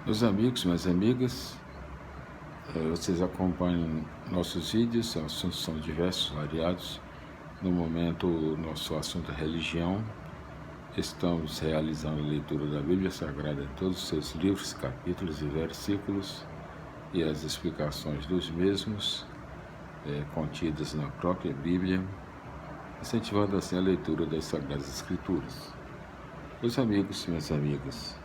Meus amigos, minhas amigas, vocês acompanham nossos vídeos, assuntos são diversos, variados. No momento, nosso assunto é religião. Estamos realizando a leitura da Bíblia Sagrada em todos os seus livros, capítulos e versículos e as explicações dos mesmos contidas na própria Bíblia, incentivando assim a leitura das Sagradas Escrituras. Meus amigos, minhas amigas,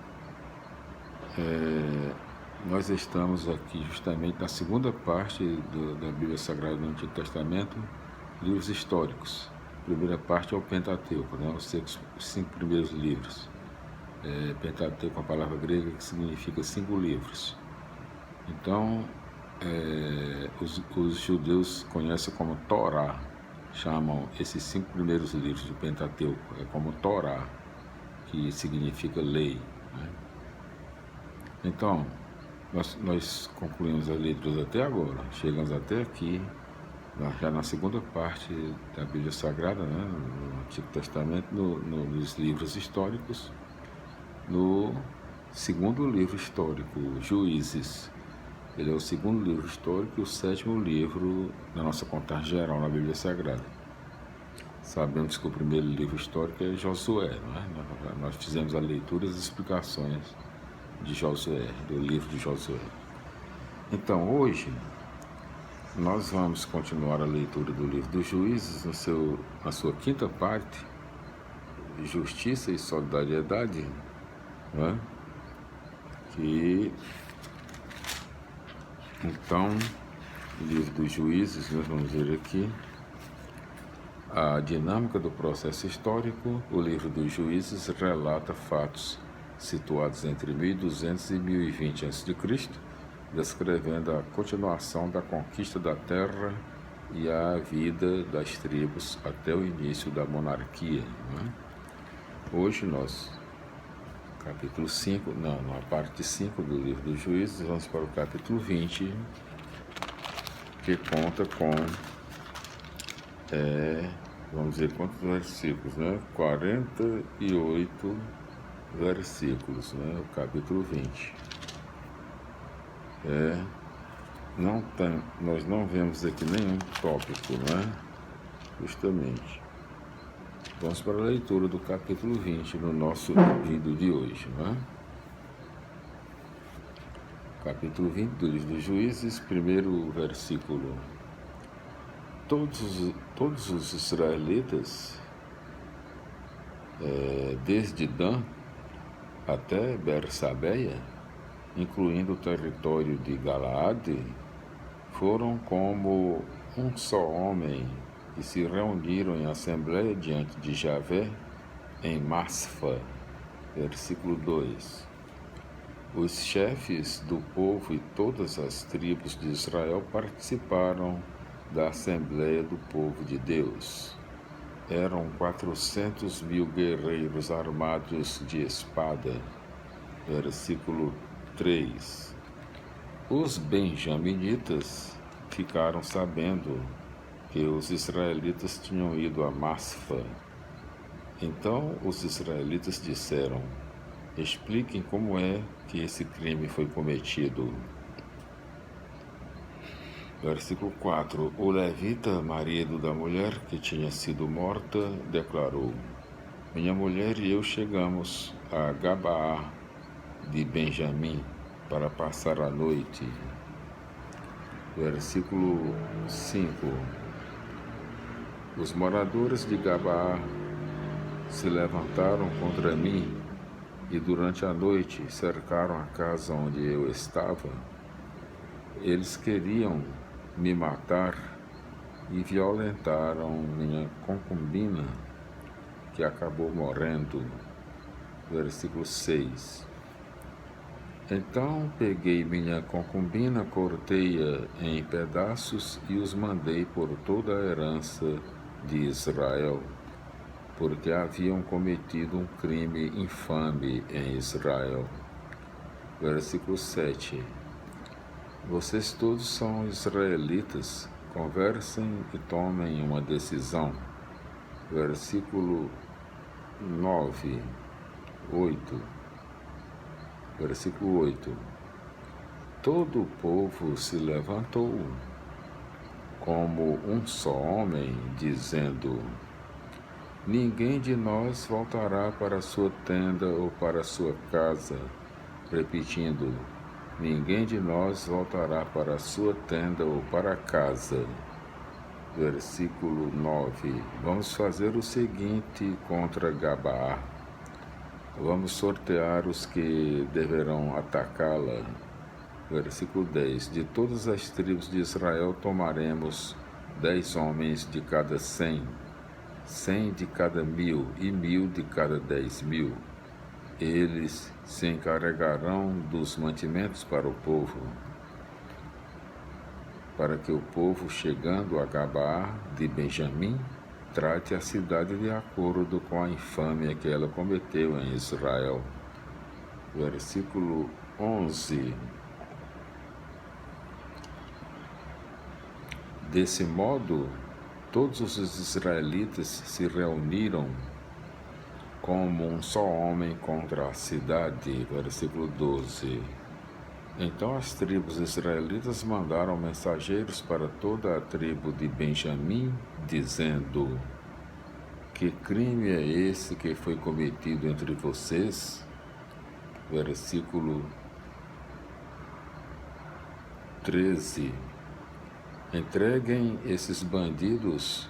nós estamos aqui justamente na segunda parte da Bíblia Sagrada do Antigo Testamento, livros históricos. A primeira parte é o Pentateuco, né? Os 5 primeiros livros. Pentateuco é uma palavra grega que significa 5 livros. Então, os judeus conhecem como Torá, chamam esses 5 primeiros livros do Pentateuco, como Torá, que significa lei, né? Então, nós concluímos as leituras até agora, chegamos até aqui, já na segunda parte da Bíblia Sagrada, né, no Antigo Testamento, nos livros históricos, no segundo livro histórico, Juízes. Ele é o segundo livro histórico e o 7º livro da nossa contagem geral na Bíblia Sagrada. Sabemos que o primeiro livro histórico é Josué, não é? Nós fizemos a leitura e as explicações de Josué, do livro de Josué. Então, hoje, nós vamos continuar a leitura do livro dos Juízes na sua 5ª parte, Justiça e Solidariedade, né? Então, o livro dos Juízes, nós vamos ver aqui a dinâmica do processo histórico. O livro dos Juízes relata fatos situados entre 1200 e 1020 a.C., descrevendo a continuação da conquista da terra e a vida das tribos até o início da monarquia, né? Hoje nós, capítulo 5, na parte 5 do livro dos Juízes, vamos para o capítulo 20, que conta com, vamos ver quantos versículos, né? 48 versículos, né? O capítulo 20. Nós não vemos aqui nenhum tópico, né? Justamente. Vamos para a leitura do capítulo 20 no nosso vídeo de hoje, né? Capítulo 20 do livro dos Juízes, primeiro versículo. Todos os israelitas, desde Dan até Bersabeia, incluindo o território de Galaade, foram como um só homem e se reuniram em assembleia diante de Javé em Masfa. Versículo 2. Os chefes do povo e todas as tribos de Israel participaram da assembleia do povo de Deus. Eram 400.000 guerreiros armados de espada. Versículo 3. Os benjaminitas ficaram sabendo que os israelitas tinham ido a Masfa. Então os israelitas disseram: expliquem como é que esse crime foi cometido. Versículo 4. O levita, marido da mulher que tinha sido morta, declarou: minha mulher e eu chegamos a Gabaá de Benjamim para passar a noite. Versículo 5. Os moradores de Gabaá se levantaram contra mim e durante a noite cercaram a casa onde eu estava. Eles queriam me matar e violentaram minha concubina, que acabou morrendo. Versículo 6. Então peguei minha concubina, cortei-a em pedaços e os mandei por toda a herança de Israel, porque haviam cometido um crime infame em Israel. Versículo 7. Vocês todos são israelitas, conversem e tomem uma decisão. Versículo 9, 8. Versículo 8. Todo o povo se levantou como um só homem, dizendo: ninguém de nós voltará para a sua tenda ou para a sua casa. Repetindo: ninguém de nós voltará para a sua tenda ou para casa. Versículo 9. Vamos fazer o seguinte contra Gabaá. Vamos sortear os que deverão atacá-la. Versículo 10. De todas as tribos de Israel tomaremos 10 homens de cada 100, 100 de cada 1000 e 1000 de cada 10.000. Eles se encarregarão dos mantimentos para o povo, para que o povo, chegando a Gabaá de Benjamim, trate a cidade de acordo com a infâmia que ela cometeu em Israel. Versículo 11. Desse modo, todos os israelitas se reuniram como um só homem contra a cidade. Versículo 12. Então as tribos israelitas mandaram mensageiros para toda a tribo de Benjamim, dizendo: que crime é esse que foi cometido entre vocês? Versículo 13. Entreguem esses bandidos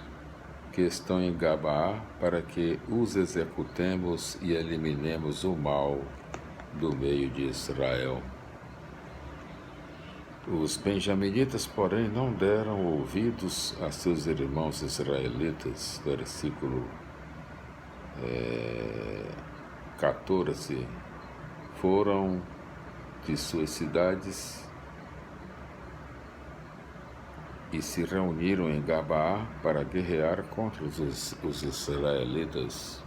que estão em Gabaá para que os executemos e eliminemos o mal do meio de Israel. Os benjaminitas, porém, não deram ouvidos a seus irmãos israelitas. Versículo 14. Foram de suas cidades e se reuniram em Gabaá para guerrear contra os israelitas.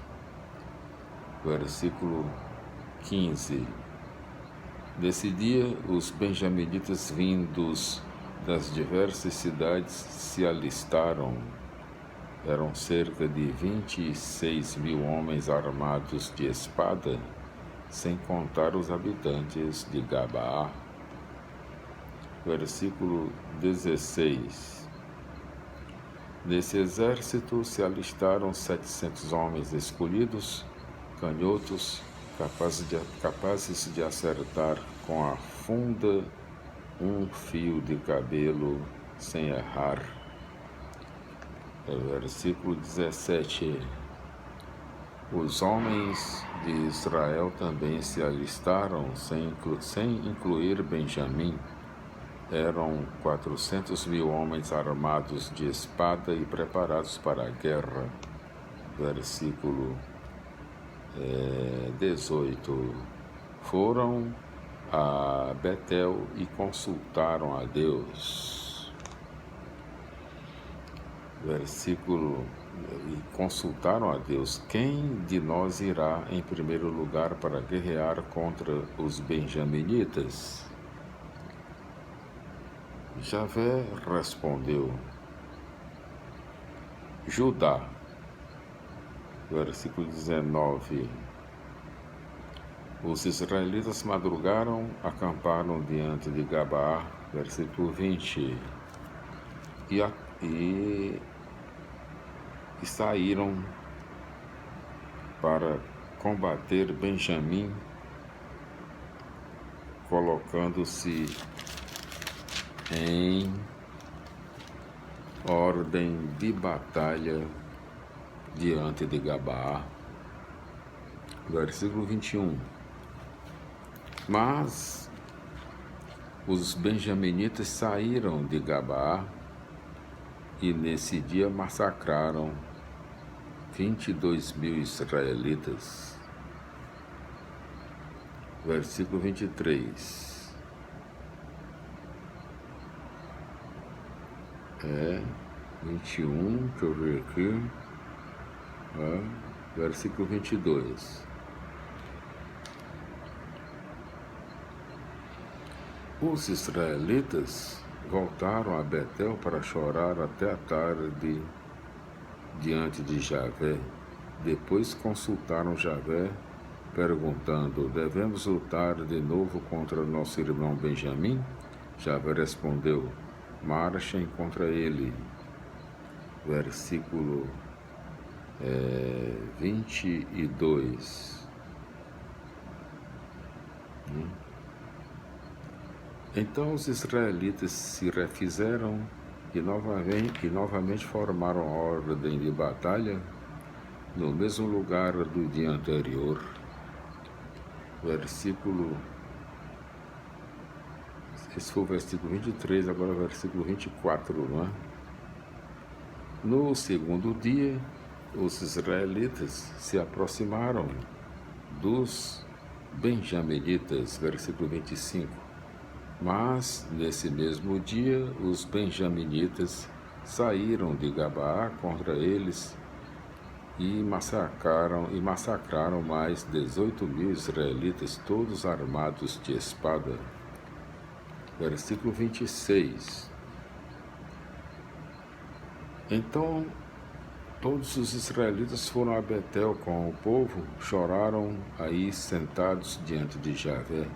Versículo 15. Nesse dia, os benjaminitas vindos das diversas cidades se alistaram. Eram cerca de 26.000 homens armados de espada, sem contar os habitantes de Gabaá. Versículo 16. Nesse exército se alistaram 700 homens escolhidos, canhotos, capazes de acertar com a funda um fio de cabelo sem errar. Versículo 17. Os homens de Israel também se alistaram, sem incluir Benjamim. Eram 400.000 homens armados de espada e preparados para a guerra. Versículo 18. Foram a Betel e consultaram a Deus. Consultaram a Deus: quem de nós irá em primeiro lugar para guerrear contra os benjaminitas? Javé respondeu: Judá. Versículo 19. Os israelitas madrugaram, acamparam diante de Gabaá. Versículo 20. E saíram para combater Benjamim, colocando-se em ordem de batalha diante de Gabaá. Versículo 21. Mas os benjaminitas saíram de Gabaá e nesse dia massacraram 22.000 israelitas. Versículo 23. 21, deixa eu ver aqui. Versículo 22. Os israelitas voltaram a Betel para chorar até a tarde diante de Javé. Depois consultaram Javé perguntando: devemos lutar de novo contra nosso irmão Benjamim? Javé respondeu: marchem contra ele. Versículo 22. Então os israelitas se refizeram e novamente formaram a ordem de batalha no mesmo lugar do dia anterior. Esse foi o versículo 23, agora o versículo 24, não é? No segundo dia, os israelitas se aproximaram dos benjaminitas, versículo 25. Mas, nesse mesmo dia, os benjaminitas saíram de Gabaá contra eles e massacraram mais 18.000 israelitas, todos armados de espada. Versículo 26. Então, todos os israelitas foram a Betel com o povo, choraram aí sentados diante de Javé.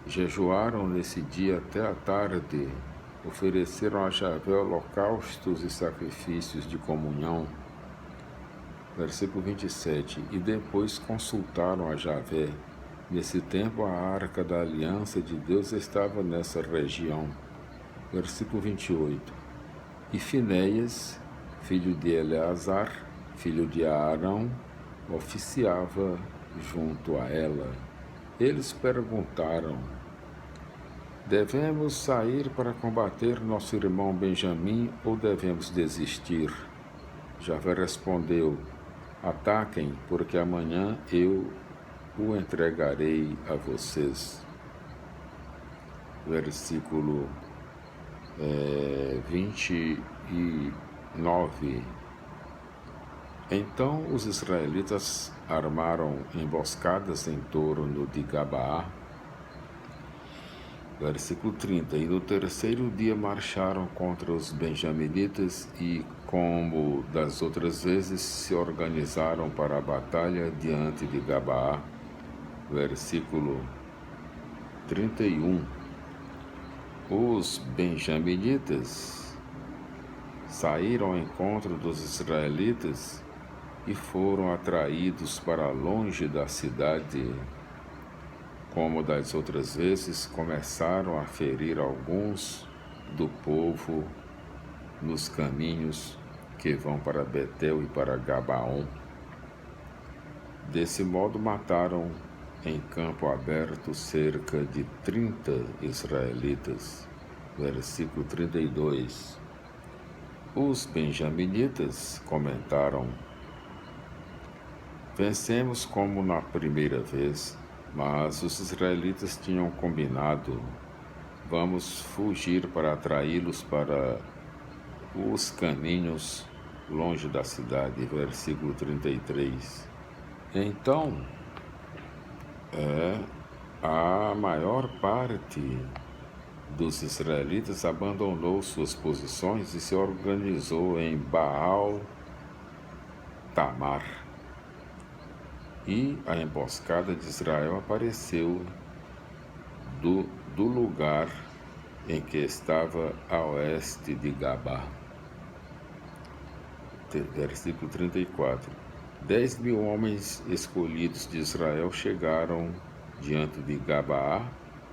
Jejuaram nesse dia até a tarde, ofereceram a Javé holocaustos e sacrifícios de comunhão. Versículo 27. E depois consultaram a Javé. Nesse tempo a arca da aliança de Deus estava nessa região. Versículo 28. E Finéias, filho de Eleazar, filho de Arão, oficiava junto a ela. Eles perguntaram: devemos sair para combater nosso irmão Benjamim ou devemos desistir? Javé respondeu: ataquem, porque amanhã eu o entregarei a vocês. Versículo 29. Então os israelitas armaram emboscadas em torno de Gabaá. Versículo 30. E no terceiro dia marcharam contra os benjaminitas e, como das outras vezes, se organizaram para a batalha diante de Gabaá. Versículo 31. Os benjaminitas saíram ao encontro dos israelitas e foram atraídos para longe da cidade. Como das outras vezes, começaram a ferir alguns do povo nos caminhos que vão para Betel e para Gabaon. Desse modo, mataram em campo aberto cerca de 30 israelitas. Versículo 32. Os benjaminitas comentaram: vencemos como na primeira vez, mas os israelitas tinham combinado: vamos fugir para atraí-los para os caminhos longe da cidade. Versículo 33. Então, a maior parte dos israelitas abandonou suas posições e se organizou em Baal-Tamar. E a emboscada de Israel apareceu do lugar em que estava a oeste de Gabá. Versículo 34. 10.000 homens escolhidos de Israel chegaram diante de Gabaá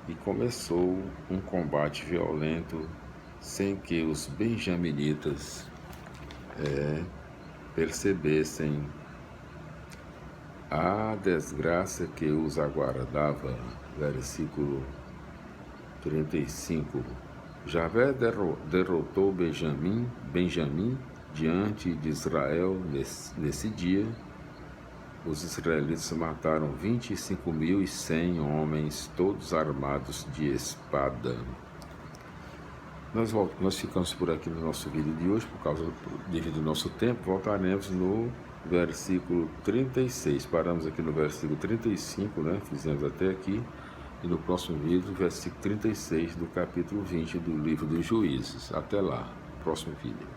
e começou um combate violento sem que os benjaminitas percebessem a desgraça que os aguardava. Versículo 35. Javé derrotou Benjamim diante de Israel nesse dia. Os israelitas mataram 25.100 homens, todos armados de espada. Nós ficamos por aqui no nosso vídeo de hoje, devido ao nosso tempo. Voltaremos no versículo 36. Paramos aqui no versículo 35, né? Fizemos até aqui. E no próximo vídeo, versículo 36 do capítulo 20 do livro dos Juízes. Até lá, próximo vídeo.